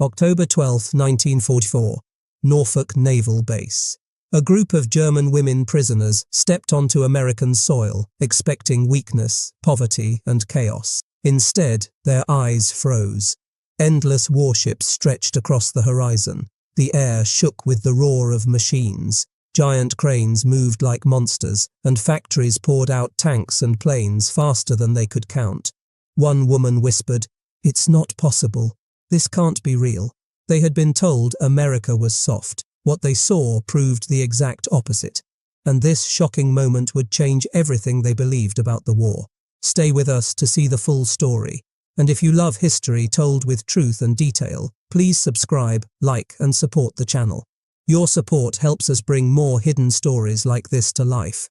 October 12, 1944, Norfolk Naval Base. A group of German women prisoners stepped onto American soil, expecting weakness, poverty, and chaos. Instead, their eyes froze. Endless warships stretched across the horizon. The air shook with the roar of machines. Giant cranes moved like monsters, and factories poured out tanks and planes faster than they could count. One woman whispered, "It's not possible. This can't be real." They had been told America was soft. What they saw proved the exact opposite. And this shocking moment would change everything they believed about the war. Stay with us to see the full story. And if you love history told with truth and detail, please subscribe, like, and support the channel. Your support helps us bring more hidden stories like this to life.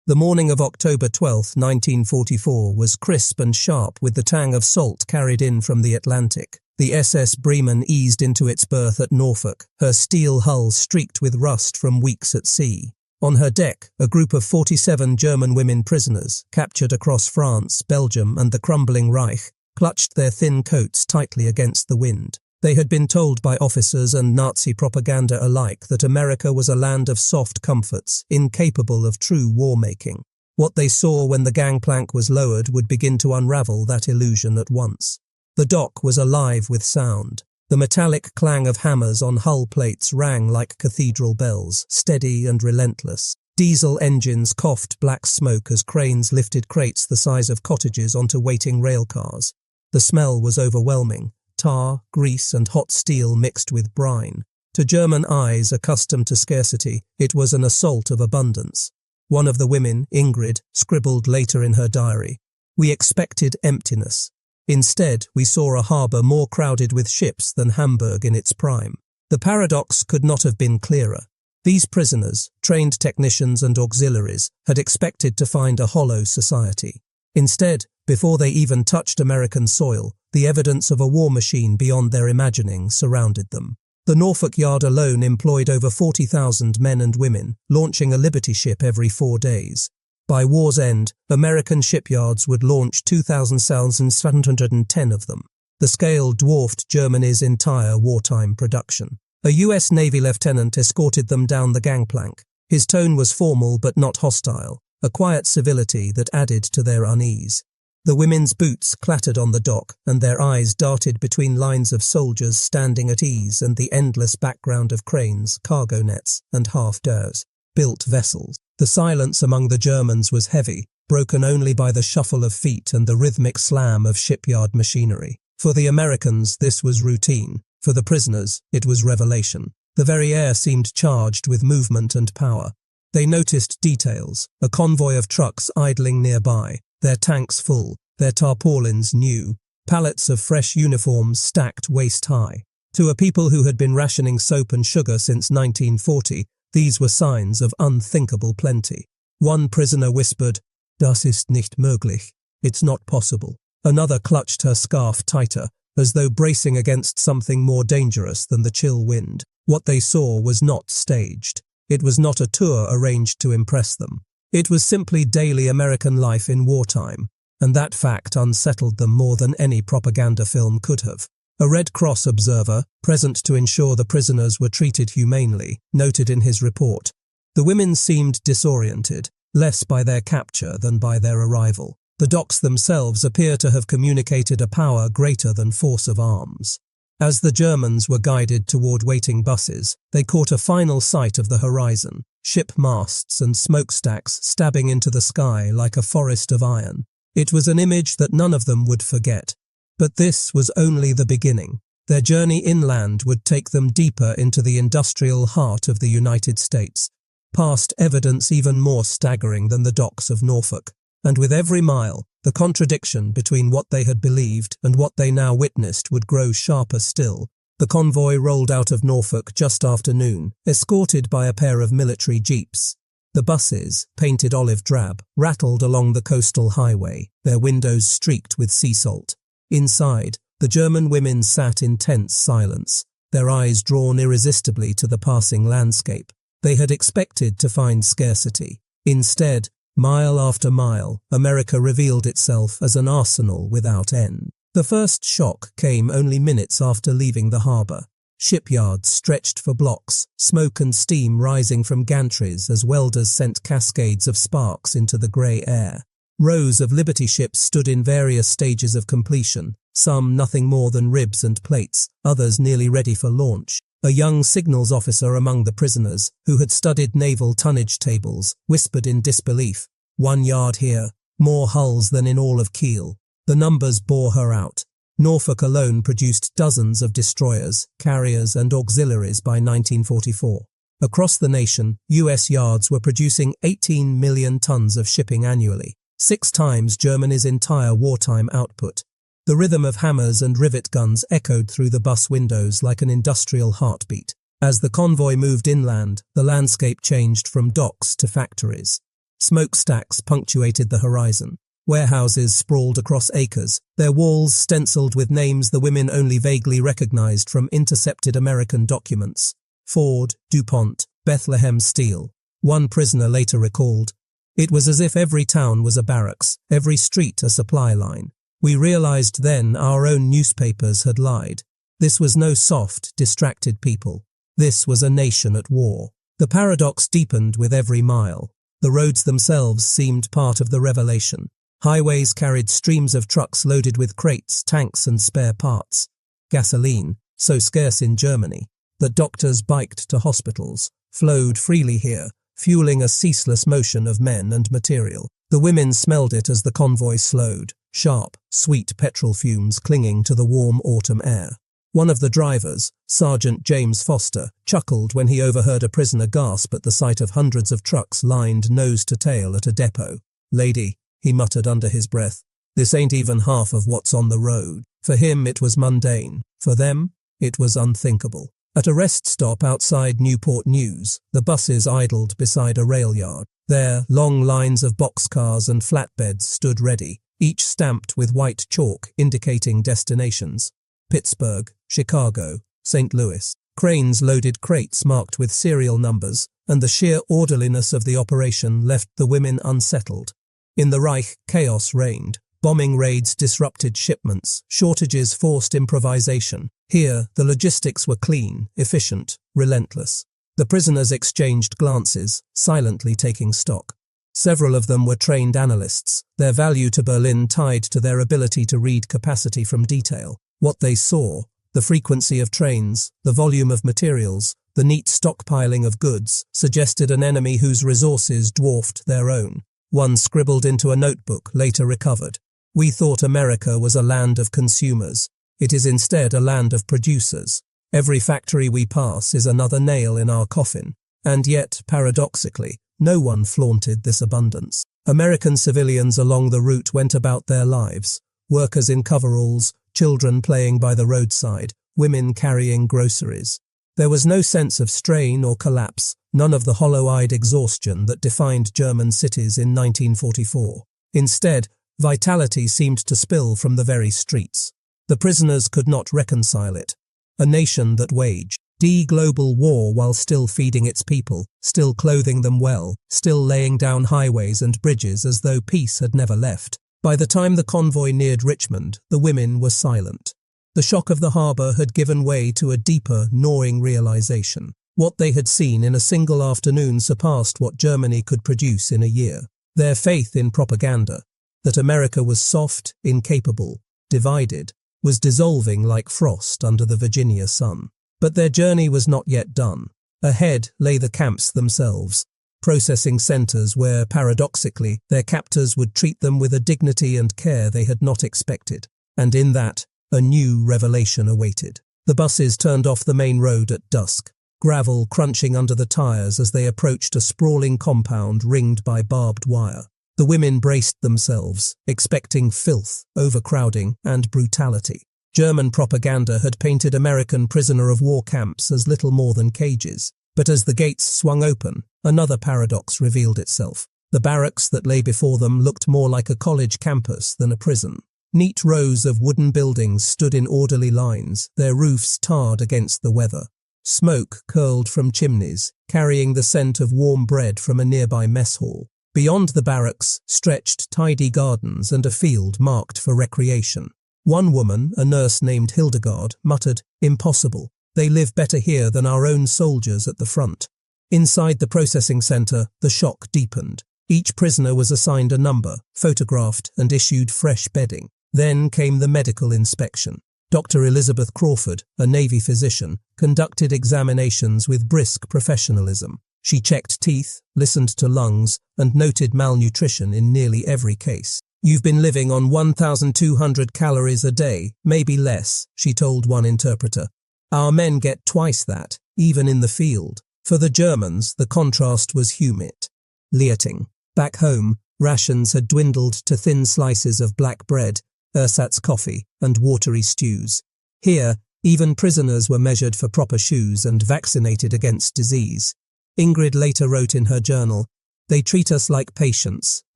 The morning of October 12, 1944 was crisp and sharp with the tang of salt carried in from the Atlantic. The SS Bremen eased into its berth at Norfolk, her steel hull streaked with rust from weeks at sea. On her deck, a group of 47 German women prisoners, captured across France, Belgium, and the crumbling Reich, clutched their thin coats tightly against the wind. They had been told by officers and Nazi propaganda alike that America was a land of soft comforts, incapable of true war-making. What they saw when the gangplank was lowered would begin to unravel that illusion at once. The dock was alive with sound. The metallic clang of hammers on hull plates rang like cathedral bells, steady and relentless. Diesel engines coughed black smoke as cranes lifted crates the size of cottages onto waiting rail cars. The smell was overwhelming. Tar, grease, and hot steel mixed with brine. To German eyes accustomed to scarcity, it was an assault of abundance. One of the women, Ingrid, scribbled later in her diary, "We expected emptiness. Instead, we saw a harbour more crowded with ships than Hamburg in its prime." The paradox could not have been clearer. These prisoners, trained technicians and auxiliaries, had expected to find a hollow society. Instead, before they even touched American soil, the evidence of a war machine beyond their imagining surrounded them. The Norfolk Yard alone employed over 40,000 men and women, launching a Liberty ship every 4 days. By war's end, American shipyards would launch 2,710 of them. The scale dwarfed Germany's entire wartime production. A U.S. Navy lieutenant escorted them down the gangplank. His tone was formal but not hostile, a quiet civility that added to their unease. The women's boots clattered on the dock, and their eyes darted between lines of soldiers standing at ease and the endless background of cranes, cargo nets, and half-built vessels. The silence among the Germans was heavy, broken only by the shuffle of feet and the rhythmic slam of shipyard machinery. For the Americans, this was routine. For the prisoners, it was revelation. The very air seemed charged with movement and power. They noticed details, a convoy of trucks idling nearby, their tanks full, their tarpaulins new, pallets of fresh uniforms stacked waist-high. To a people who had been rationing soap and sugar since 1940, these were signs of unthinkable plenty. One prisoner whispered, "Das ist nicht möglich." It's not possible. Another clutched her scarf tighter, as though bracing against something more dangerous than the chill wind. What they saw was not staged. It was not a tour arranged to impress them. It was simply daily American life in wartime, and that fact unsettled them more than any propaganda film could have. A Red Cross observer, present to ensure the prisoners were treated humanely, noted in his report, "The women seemed disoriented, less by their capture than by their arrival. The docks themselves appear to have communicated a power greater than force of arms." As the Germans were guided toward waiting buses, they caught a final sight of the horizon, ship masts and smokestacks stabbing into the sky like a forest of iron. It was an image that none of them would forget. But this was only the beginning. Their journey inland would take them deeper into the industrial heart of the United States, past evidence even more staggering than the docks of Norfolk. And with every mile, the contradiction between what they had believed and what they now witnessed would grow sharper still. The convoy rolled out of Norfolk just after noon, escorted by a pair of military jeeps. The buses, painted olive drab, rattled along the coastal highway, their windows streaked with sea salt. Inside, the German women sat in tense silence, their eyes drawn irresistibly to the passing landscape. They had expected to find scarcity. Instead, mile after mile, America revealed itself as an arsenal without end. The first shock came only minutes after leaving the harbour. Shipyards stretched for blocks, smoke and steam rising from gantries as welders sent cascades of sparks into the grey air. Rows of Liberty ships stood in various stages of completion, some nothing more than ribs and plates, others nearly ready for launch. A young signals officer among the prisoners, who had studied naval tonnage tables, whispered in disbelief, 1 yard here, more hulls than in all of Kiel. The numbers bore her out. Norfolk alone produced dozens of destroyers, carriers and auxiliaries by 1944. Across the nation, US yards were producing 18 million tons of shipping annually, 6 times Germany's entire wartime output. The rhythm of hammers and rivet guns echoed through the bus windows like an industrial heartbeat. As the convoy moved inland, the landscape changed from docks to factories. Smokestacks punctuated the horizon. Warehouses sprawled across acres, their walls stenciled with names the women only vaguely recognized from intercepted American documents. Ford, DuPont, Bethlehem Steel. One prisoner later recalled, "It was as if every town was a barracks, every street a supply line. We realized then our own newspapers had lied. This was no soft, distracted people. This was a nation at war." The paradox deepened with every mile. The roads themselves seemed part of the revelation. Highways carried streams of trucks loaded with crates, tanks and spare parts. Gasoline, so scarce in Germany that doctors biked to hospitals, flowed freely here, fueling a ceaseless motion of men and material. The women smelled it as the convoy slowed, sharp, sweet petrol fumes clinging to the warm autumn air. One of the drivers, Sergeant James Foster, chuckled when he overheard a prisoner gasp at the sight of hundreds of trucks lined nose to tail at a depot. "Lady," he muttered under his breath, "this ain't even half of what's on the road." For him it was mundane. For them, it was unthinkable. At a rest stop outside Newport News, the buses idled beside a rail yard. There, long lines of boxcars and flatbeds stood ready, each stamped with white chalk indicating destinations. Pittsburgh, Chicago, St. Louis. Cranes loaded crates marked with serial numbers, and the sheer orderliness of the operation left the women unsettled. In the Reich, chaos reigned. Bombing raids disrupted shipments, shortages forced improvisation. Here, the logistics were clean, efficient, relentless. The prisoners exchanged glances, silently taking stock. Several of them were trained analysts, their value to Berlin tied to their ability to read capacity from detail. What they saw, the frequency of trains, the volume of materials, the neat stockpiling of goods, suggested an enemy whose resources dwarfed their own. One scribbled into a notebook, later recovered. "We thought America was a land of consumers. It is instead a land of producers. Every factory we pass is another nail in our coffin." And yet, paradoxically, no one flaunted this abundance. American civilians along the route went about their lives. Workers in coveralls, children playing by the roadside, women carrying groceries. There was no sense of strain or collapse, none of the hollow-eyed exhaustion that defined German cities in 1944. Instead, vitality seemed to spill from the very streets. The prisoners could not reconcile it. A nation that waged global war while still feeding its people, still clothing them well, still laying down highways and bridges as though peace had never left. By the time the convoy neared Richmond, the women were silent. The shock of the harbour had given way to a deeper, gnawing realization. What they had seen in a single afternoon surpassed what Germany could produce in a year. Their faith in propaganda, that America was soft, incapable, divided, was dissolving like frost under the Virginia sun. But their journey was not yet done. Ahead lay the camps themselves, processing centres where, paradoxically, their captors would treat them with a dignity and care they had not expected. And in that, a new revelation awaited. The buses turned off the main road at dusk, gravel crunching under the tyres as they approached a sprawling compound ringed by barbed wire. The women braced themselves, expecting filth, overcrowding, and brutality. German propaganda had painted American prisoner of war camps as little more than cages. But as the gates swung open, another paradox revealed itself. The barracks that lay before them looked more like a college campus than a prison. Neat rows of wooden buildings stood in orderly lines, their roofs tarred against the weather. Smoke curled from chimneys, carrying the scent of warm bread from a nearby mess hall. Beyond the barracks stretched tidy gardens and a field marked for recreation. One woman, a nurse named Hildegard, muttered, "Impossible. They live better here than our own soldiers at the front." Inside the processing center, the shock deepened. Each prisoner was assigned a number, photographed, and issued fresh bedding. Then came the medical inspection. Dr. Elizabeth Crawford, a Navy physician, conducted examinations with brisk professionalism. She checked teeth, listened to lungs, and noted malnutrition in nearly every case. "You've been living on 1,200 calories a day, maybe less," she told one interpreter. "Our men get twice that, even in the field." For the Germans, the contrast was humiliating. Back home, rations had dwindled to thin slices of black bread, ersatz coffee, and watery stews. Here, even prisoners were measured for proper shoes and vaccinated against disease. Ingrid later wrote in her journal, "They treat us like patients,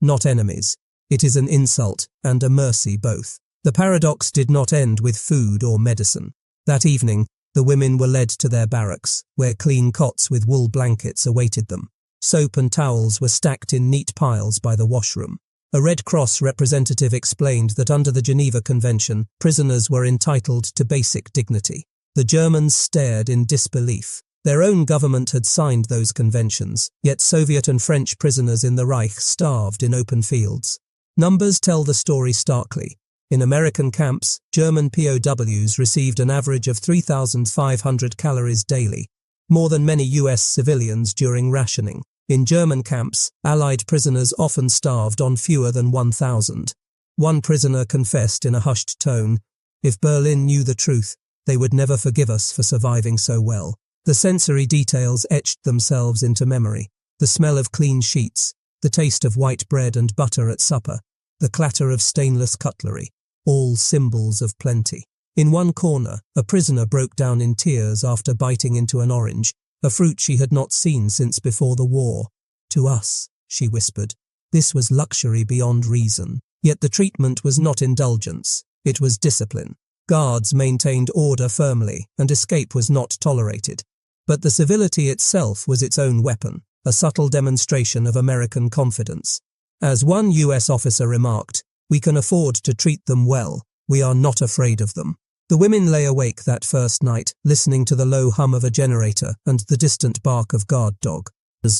not enemies. It is an insult and a mercy both." The paradox did not end with food or medicine. That evening, the women were led to their barracks, where clean cots with wool blankets awaited them. Soap and towels were stacked in neat piles by the washroom. A Red Cross representative explained that under the Geneva Convention, prisoners were entitled to basic dignity. The Germans stared in disbelief. Their own government had signed those conventions, yet Soviet and French prisoners in the Reich starved in open fields. Numbers tell the story starkly. In American camps, German POWs received an average of 3,500 calories daily, more than many US civilians during rationing. In German camps, Allied prisoners often starved on fewer than 1,000. One prisoner confessed in a hushed tone, "If Berlin knew the truth, they would never forgive us for surviving so well." The sensory details etched themselves into memory. The smell of clean sheets, the taste of white bread and butter at supper, the clatter of stainless cutlery, all symbols of plenty. In one corner, a prisoner broke down in tears after biting into an orange, a fruit she had not seen since before the war. "To us," she whispered, "this was luxury beyond reason." Yet the treatment was not indulgence, it was discipline. Guards maintained order firmly, and escape was not tolerated. But the civility itself was its own weapon, a subtle demonstration of American confidence. As one US officer remarked, "We can afford to treat them well. We are not afraid of them." The women lay awake that first night, listening to the low hum of a generator and the distant bark of guard dog.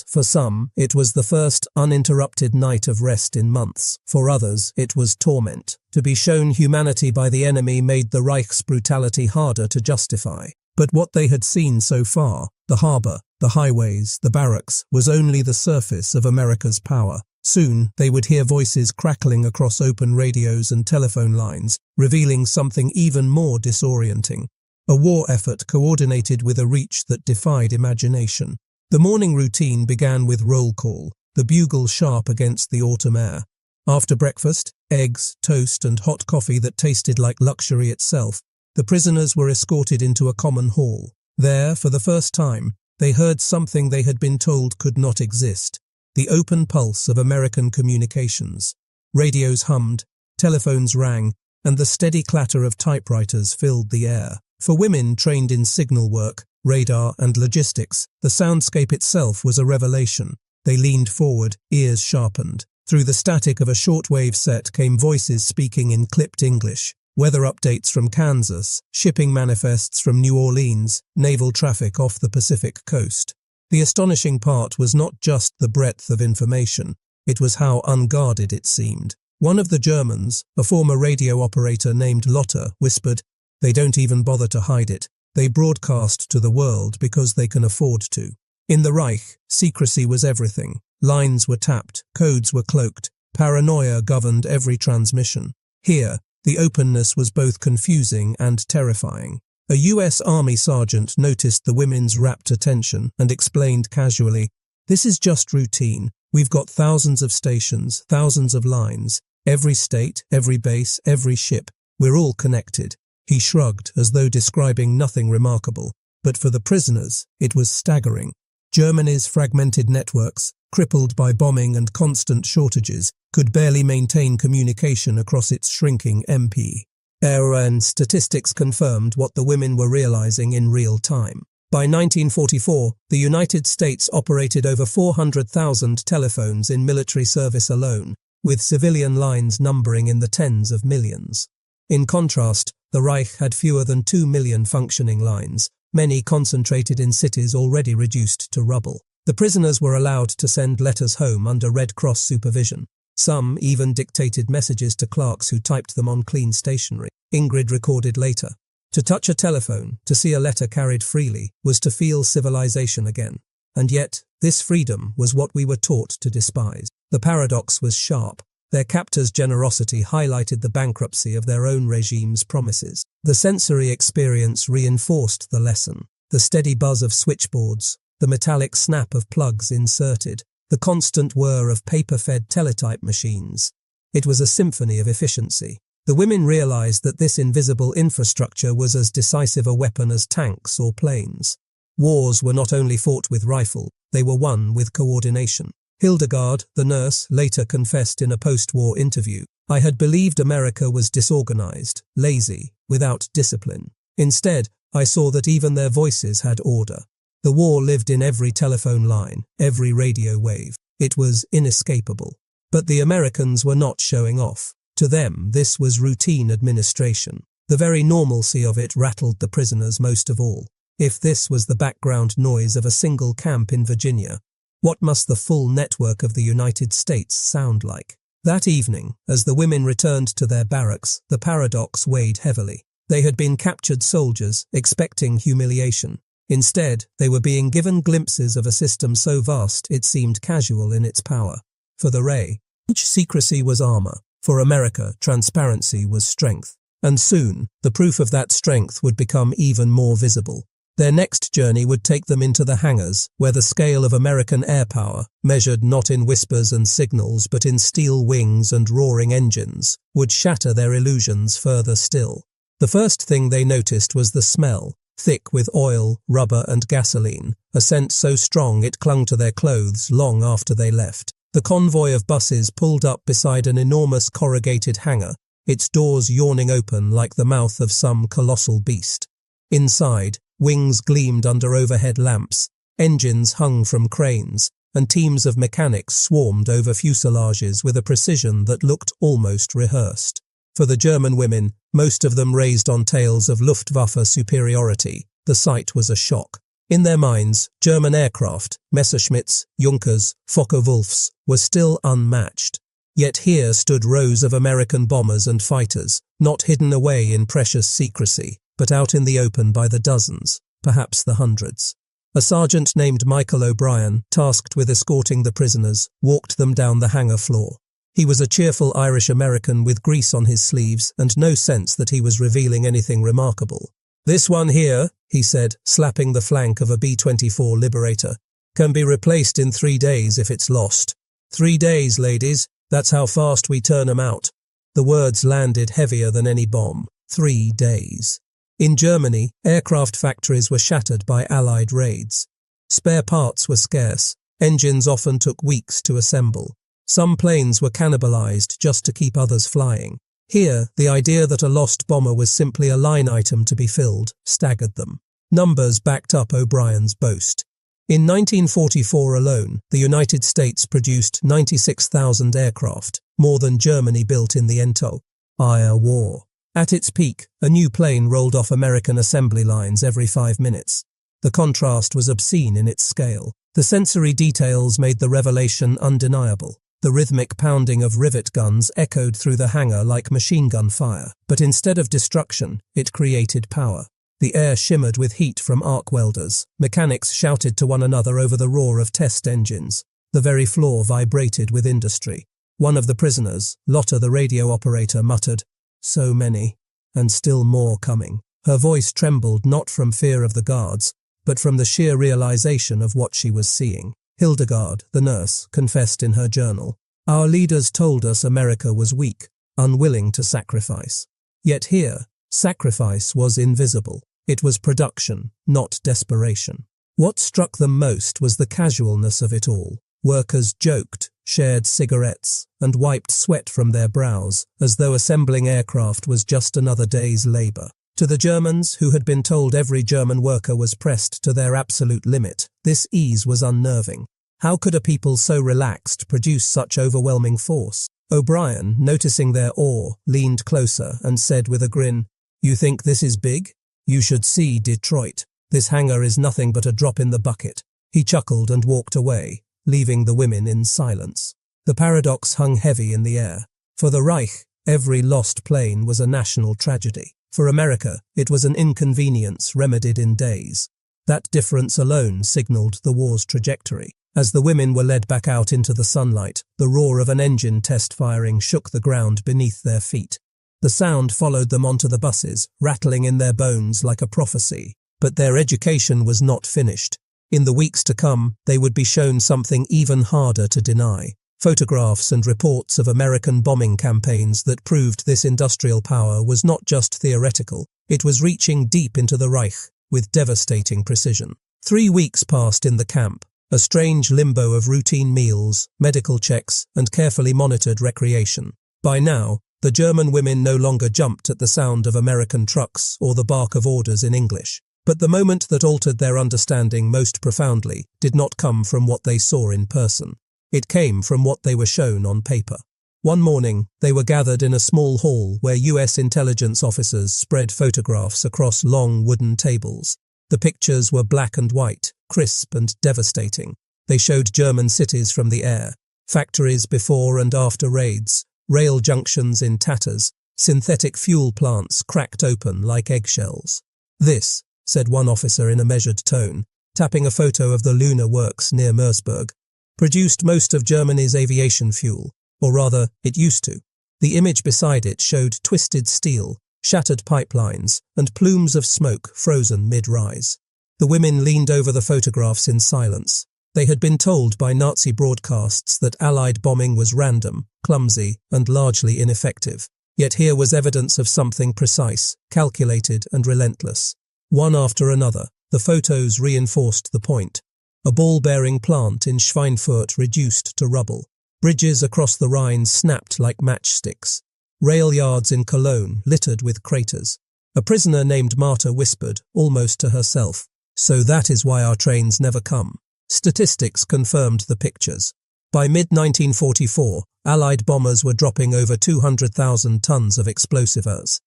For some, it was the first uninterrupted night of rest in months. For others, it was torment. To be shown humanity by the enemy made the Reich's brutality harder to justify. But what they had seen so far, the harbour, the highways, the barracks, was only the surface of America's power. Soon, they would hear voices crackling across open radios and telephone lines, revealing something even more disorienting. A war effort coordinated with a reach that defied imagination. The morning routine began with roll call, the bugle sharp against the autumn air. After breakfast, eggs, toast, and hot coffee that tasted like luxury itself, the prisoners were escorted into a common hall. There, for the first time, they heard something they had been told could not exist. The open pulse of American communications. Radios hummed, telephones rang, and the steady clatter of typewriters filled the air. For women trained in signal work, radar, and logistics, the soundscape itself was a revelation. They leaned forward, ears sharpened. Through the static of a shortwave set came voices speaking in clipped English. Weather updates from Kansas, shipping manifests from New Orleans, naval traffic off the Pacific coast. The astonishing part was not just the breadth of information, it was how unguarded it seemed. One of the Germans, a former radio operator named Lotte, whispered, "They don't even bother to hide it. They broadcast to the world because they can afford to." In the Reich, secrecy was everything. Lines were tapped, codes were cloaked, paranoia governed every transmission. Here, the openness was both confusing and terrifying. A US Army sergeant noticed the women's rapt attention and explained casually, "This is just routine. We've got thousands of stations, thousands of lines. Every state, every base, every ship. We're all connected." He shrugged as though describing nothing remarkable. But for the prisoners, it was staggering. Germany's fragmented networks, crippled by bombing and constant shortages, could barely maintain communication across its shrinking MP. And statistics confirmed what the women were realizing in real time. By 1944, the United States operated over 400,000 telephones in military service alone, with civilian lines numbering in the tens of millions. In contrast, the Reich had fewer than 2 million functioning lines, many concentrated in cities already reduced to rubble. The prisoners were allowed to send letters home under Red Cross supervision. Some even dictated messages to clerks who typed them on clean stationery. Ingrid recorded later, "To touch a telephone, to see a letter carried freely, was to feel civilization again. And yet, this freedom was what we were taught to despise." The paradox was sharp. Their captors' generosity highlighted the bankruptcy of their own regime's promises. The sensory experience reinforced the lesson. The steady buzz of switchboards, the metallic snap of plugs inserted, the constant whir of paper-fed teletype machines. It was a symphony of efficiency. The women realized that this invisible infrastructure was as decisive a weapon as tanks or planes. Wars were not only fought with rifle, they were won with coordination. Hildegard, the nurse, later confessed in a post-war interview, "I had believed America was disorganized, lazy, without discipline. Instead, I saw that even their voices had order. The war lived in every telephone line, every radio wave. It was inescapable." But the Americans were not showing off. To them, this was routine administration. The very normalcy of it rattled the prisoners most of all. If this was the background noise of a single camp in Virginia, what must the full network of the United States sound like? That evening, as the women returned to their barracks, the paradox weighed heavily. They had been captured soldiers, expecting humiliation. Instead, they were being given glimpses of a system so vast it seemed casual in its power. For the WWII, secrecy was armor. For America, transparency was strength. And soon, the proof of that strength would become even more visible. Their next journey would take them into the hangars, where the scale of American air power, measured not in whispers and signals but in steel wings and roaring engines, would shatter their illusions further still. The first thing they noticed was the smell, thick with oil, rubber and gasoline, a scent so strong it clung to their clothes long after they left. The convoy of buses pulled up beside an enormous corrugated hangar, its doors yawning open like the mouth of some colossal beast. Inside, wings gleamed under overhead lamps, engines hung from cranes, and teams of mechanics swarmed over fuselages with a precision that looked almost rehearsed. For the German women, most of them raised on tales of Luftwaffe superiority, the sight was a shock. In their minds, German aircraft, Messerschmitts, Junkers, Focke-Wulfs, were still unmatched. Yet here stood rows of American bombers and fighters, not hidden away in precious secrecy, but out in the open by the dozens, perhaps the hundreds. A sergeant named Michael O'Brien, tasked with escorting the prisoners, walked them down the hangar floor. He was a cheerful Irish-American with grease on his sleeves and no sense that he was revealing anything remarkable. "This one here," he said, slapping the flank of a B-24 Liberator, "can be replaced in 3 days if it's lost. 3 days, ladies, that's how fast we turn 'em out." The words landed heavier than any bomb. 3 days. In Germany, aircraft factories were shattered by Allied raids. Spare parts were scarce. Engines often took weeks to assemble. Some planes were cannibalized just to keep others flying. Here, the idea that a lost bomber was simply a line item to be filled staggered them. Numbers backed up O'Brien's boast. In 1944 alone, the United States produced 96,000 aircraft, more than Germany built in the entire war. At its peak, a new plane rolled off American assembly lines every 5 minutes. The contrast was obscene in its scale. The sensory details made the revelation undeniable. The rhythmic pounding of rivet guns echoed through the hangar like machine gun fire, but instead of destruction, it created power. The air shimmered with heat from arc welders. Mechanics shouted to one another over the roar of test engines. The very floor vibrated with industry. One of the prisoners, Lotta the radio operator, muttered, "So many, and still more coming." Her voice trembled not from fear of the guards, but from the sheer realization of what she was seeing. Hildegard, the nurse, confessed in her journal, "Our leaders told us America was weak, unwilling to sacrifice. Yet here, sacrifice was invisible. It was production, not desperation." What struck them most was the casualness of it all. Workers joked, shared cigarettes, and wiped sweat from their brows, as though assembling aircraft was just another day's labor. To the Germans, who had been told every German worker was pressed to their absolute limit, this ease was unnerving. How could a people so relaxed produce such overwhelming force? O'Brien, noticing their awe, leaned closer and said with a grin, "You think this is big? You should see Detroit. This hangar is nothing but a drop in the bucket." He chuckled and walked away, leaving the women in silence. The paradox hung heavy in the air. For the Reich, every lost plane was a national tragedy. For America, it was an inconvenience remedied in days. That difference alone signaled the war's trajectory. As the women were led back out into the sunlight, the roar of an engine test firing shook the ground beneath their feet. The sound followed them onto the buses, rattling in their bones like a prophecy. But their education was not finished. In the weeks to come, they would be shown something even harder to deny. Photographs and reports of American bombing campaigns that proved this industrial power was not just theoretical, it was reaching deep into the Reich with devastating precision. 3 weeks passed in the camp, a strange limbo of routine meals, medical checks, and carefully monitored recreation. By now, the German women no longer jumped at the sound of American trucks or the bark of orders in English. But the moment that altered their understanding most profoundly did not come from what they saw in person. It came from what they were shown on paper. One morning, they were gathered in a small hall where US intelligence officers spread photographs across long wooden tables. The pictures were black and white, crisp and devastating. They showed German cities from the air, factories before and after raids, rail junctions in tatters, synthetic fuel plants cracked open like eggshells. "This," said one officer in a measured tone, tapping a photo of the lunar works near Mersburg, "produced most of Germany's aviation fuel, or rather, it used to." The image beside it showed twisted steel, shattered pipelines, and plumes of smoke frozen mid-rise. The women leaned over the photographs in silence. They had been told by Nazi broadcasts that Allied bombing was random, clumsy, and largely ineffective. Yet here was evidence of something precise, calculated, and relentless. One after another, the photos reinforced the point. A ball-bearing plant in Schweinfurt reduced to rubble. Bridges across the Rhine snapped like matchsticks. Rail yards in Cologne littered with craters. A prisoner named Marta whispered, almost to herself, "So that is why our trains never come." Statistics confirmed the pictures. By mid-1944, Allied bombers were dropping over 200,000 tons of explosives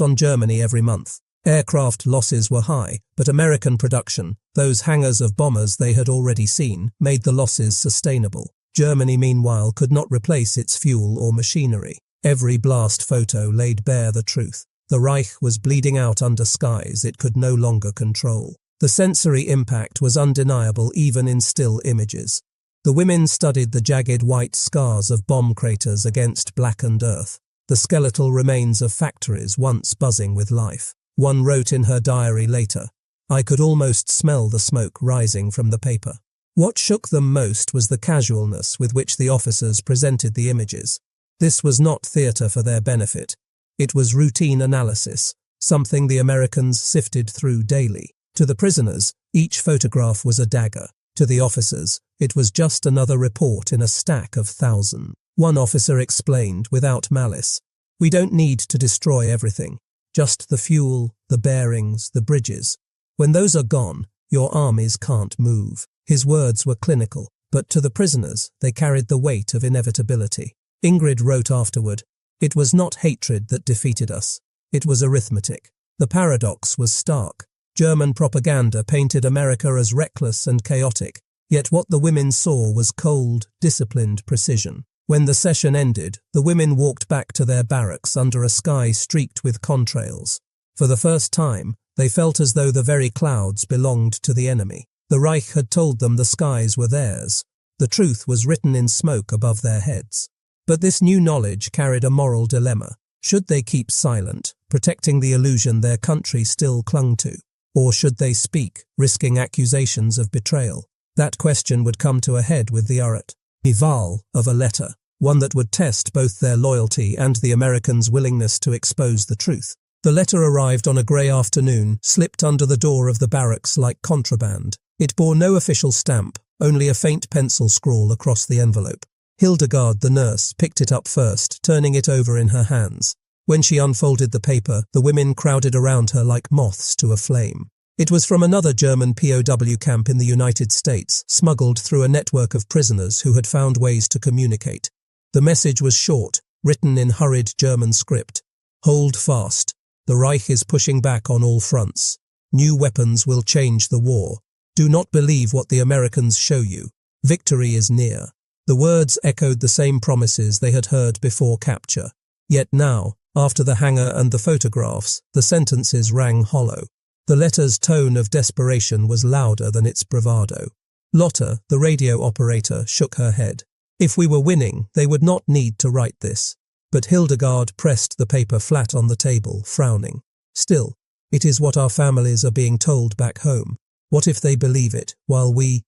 on Germany every month. Aircraft losses were high, but American production, those hangars of bombers they had already seen, made the losses sustainable. Germany, meanwhile, could not replace its fuel or machinery. Every blast photo laid bare the truth. The Reich was bleeding out under skies it could no longer control. The sensory impact was undeniable even in still images. The women studied the jagged white scars of bomb craters against blackened earth, the skeletal remains of factories once buzzing with life. One wrote in her diary later, "I could almost smell the smoke rising from the paper." What shook them most was the casualness with which the officers presented the images. This was not theatre for their benefit. It was routine analysis, something the Americans sifted through daily. To the prisoners, each photograph was a dagger. To the officers, it was just another report in a stack of thousands. One officer explained without malice, "We don't need to destroy everything. Just the fuel, the bearings, the bridges. When those are gone, your armies can't move." His words were clinical, but to the prisoners, they carried the weight of inevitability. Ingrid wrote afterward, "It was not hatred that defeated us. It was arithmetic." The paradox was stark. German propaganda painted America as reckless and chaotic, yet what the women saw was cold, disciplined precision. When the session ended, the women walked back to their barracks under a sky streaked with contrails. For the first time, they felt as though the very clouds belonged to the enemy. The Reich had told them the skies were theirs. The truth was written in smoke above their heads. But this new knowledge carried a moral dilemma. Should they keep silent, protecting the illusion their country still clung to? Or should they speak, risking accusations of betrayal? That question would come to a head with the arrival of a letter, one that would test both their loyalty and the Americans' willingness to expose the truth. The letter arrived on a grey afternoon, slipped under the door of the barracks like contraband. It bore no official stamp, only a faint pencil scrawl across the envelope. Hildegard, the nurse, picked it up first, turning it over in her hands. When she unfolded the paper, the women crowded around her like moths to a flame. It was from another German POW camp in the United States, smuggled through a network of prisoners who had found ways to communicate. The message was short, written in hurried German script. Hold fast. The Reich is pushing back on all fronts. New weapons will change the war. Do not believe what the Americans show you. Victory is near. The words echoed the same promises they had heard before capture. Yet now, after the hangar and the photographs, the sentences rang hollow. The letter's tone of desperation was louder than its bravado. Lotta, the radio operator, shook her head. If we were winning, they would not need to write this. But Hildegard pressed the paper flat on the table, frowning. Still, it is what our families are being told back home. What if they believe it, while we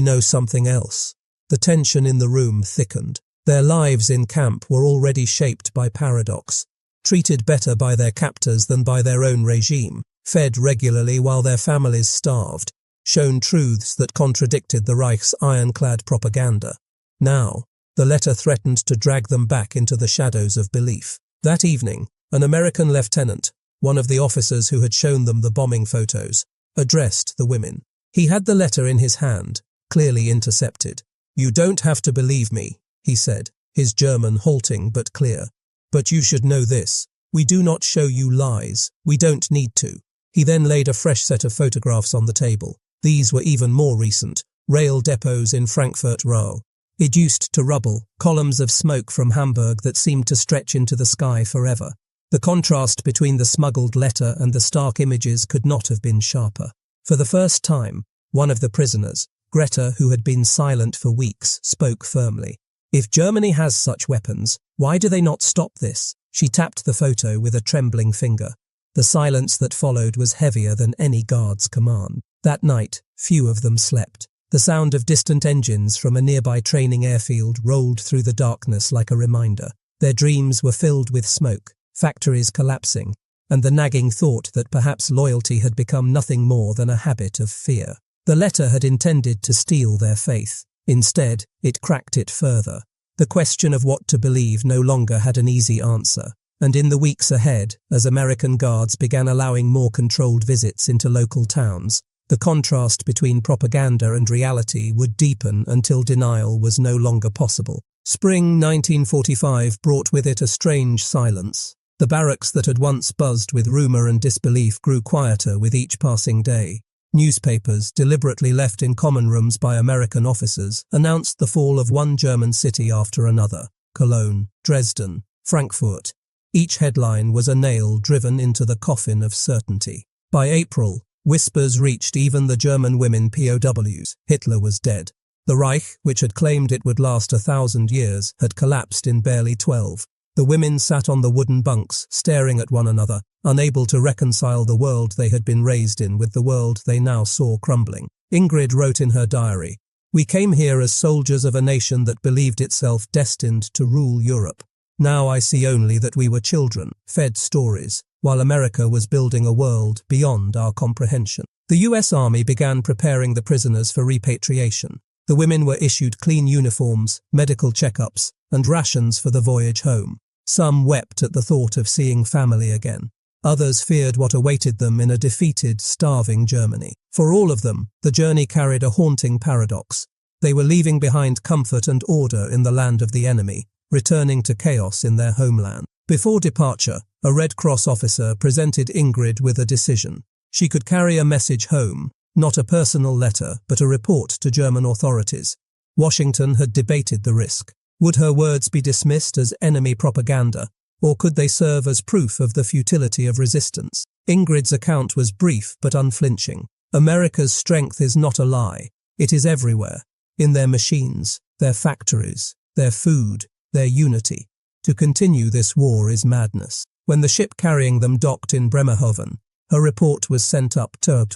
know something else? The tension in the room thickened. Their lives in camp were already shaped by paradox. Treated better by their captors than by their own regime, fed regularly while their families starved, shown truths that contradicted the Reich's ironclad propaganda. Now, the letter threatened to drag them back into the shadows of belief. That evening, an American lieutenant, one of the officers who had shown them the bombing photos, addressed the women. He had the letter in his hand, clearly intercepted. "You don't have to believe me," he said, his German halting but clear. "But you should know this. We do not show you lies. We don't need to." He then laid a fresh set of photographs on the table. These were even more recent. Rail depots in Frankfurt Row, reduced to rubble, columns of smoke from Hamburg that seemed to stretch into the sky forever. The contrast between the smuggled letter and the stark images could not have been sharper. For the first time, one of the prisoners, Greta, who had been silent for weeks, spoke firmly. "If Germany has such weapons, why do they not stop this?" She tapped the photo with a trembling finger. The silence that followed was heavier than any guard's command. That night, few of them slept. The sound of distant engines from a nearby training airfield rolled through the darkness like a reminder. Their dreams were filled with smoke, factories collapsing, and the nagging thought that perhaps loyalty had become nothing more than a habit of fear. The letter had intended to steal their faith. Instead, it cracked it further. The question of what to believe no longer had an easy answer, and in the weeks ahead, as American guards began allowing more controlled visits into local towns, the contrast between propaganda and reality would deepen until denial was no longer possible. Spring 1945 brought with it a strange silence. The barracks that had once buzzed with rumour and disbelief grew quieter with each passing day. Newspapers, deliberately left in common rooms by American officers, announced the fall of one German city after another: Cologne, Dresden, Frankfurt. Each headline was a nail driven into the coffin of certainty. By April, whispers reached even the German women POWs. Hitler was dead. The Reich, which had claimed it would last 1,000 years, had collapsed in barely 12. The women sat on the wooden bunks, staring at one another, unable to reconcile the world they had been raised in with the world they now saw crumbling. Ingrid wrote in her diary, "We came here as soldiers of a nation that believed itself destined to rule Europe. Now I see only that we were children, fed stories, while America was building a world beyond our comprehension." The US Army began preparing the prisoners for repatriation. The women were issued clean uniforms, medical checkups, and rations for the voyage home. Some wept at the thought of seeing family again. Others feared what awaited them in a defeated, starving Germany. For all of them, the journey carried a haunting paradox. They were leaving behind comfort and order in the land of the enemy, returning to chaos in their homeland. Before departure, a Red Cross officer presented Ingrid with a decision. She could carry a message home, not a personal letter, but a report to German authorities. Washington had debated the risk. Would her words be dismissed as enemy propaganda, or could they serve as proof of the futility of resistance? Ingrid's account was brief but unflinching. America's strength is not a lie. It is everywhere, in their machines, their factories, their food, their unity. To continue this war is madness. When the ship carrying them docked in Bremerhaven, her report was sent up to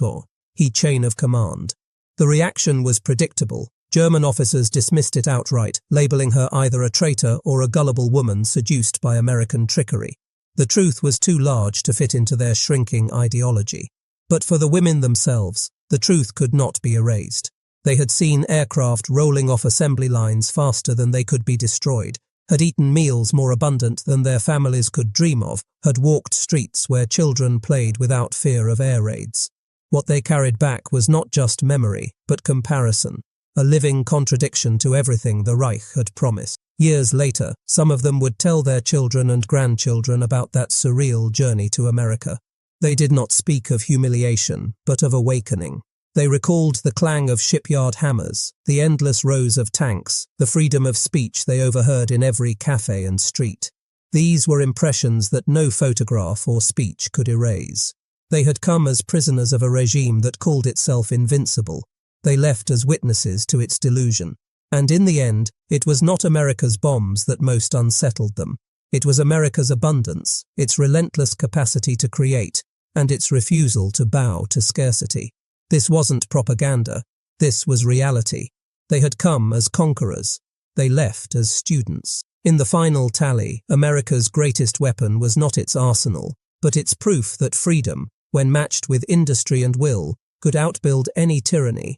he chain of command. The reaction was predictable. German officers dismissed it outright, labelling her either a traitor or a gullible woman seduced by American trickery. The truth was too large to fit into their shrinking ideology. But for the women themselves, the truth could not be erased. They had seen aircraft rolling off assembly lines faster than they could be destroyed, had eaten meals more abundant than their families could dream of, had walked streets where children played without fear of air raids. What they carried back was not just memory, but comparison, a living contradiction to everything the Reich had promised. Years later, some of them would tell their children and grandchildren about that surreal journey to America. They did not speak of humiliation, but of awakening. They recalled the clang of shipyard hammers, the endless rows of tanks, the freedom of speech they overheard in every cafe and street. These were impressions that no photograph or speech could erase. They had come as prisoners of a regime that called itself invincible. They left as witnesses to its delusion. And in the end, it was not America's bombs that most unsettled them. It was America's abundance, its relentless capacity to create, and its refusal to bow to scarcity. This wasn't propaganda. This was reality. They had come as conquerors. They left as students. In the final tally, America's greatest weapon was not its arsenal, but its proof that freedom, when matched with industry and will, could outbuild any tyranny,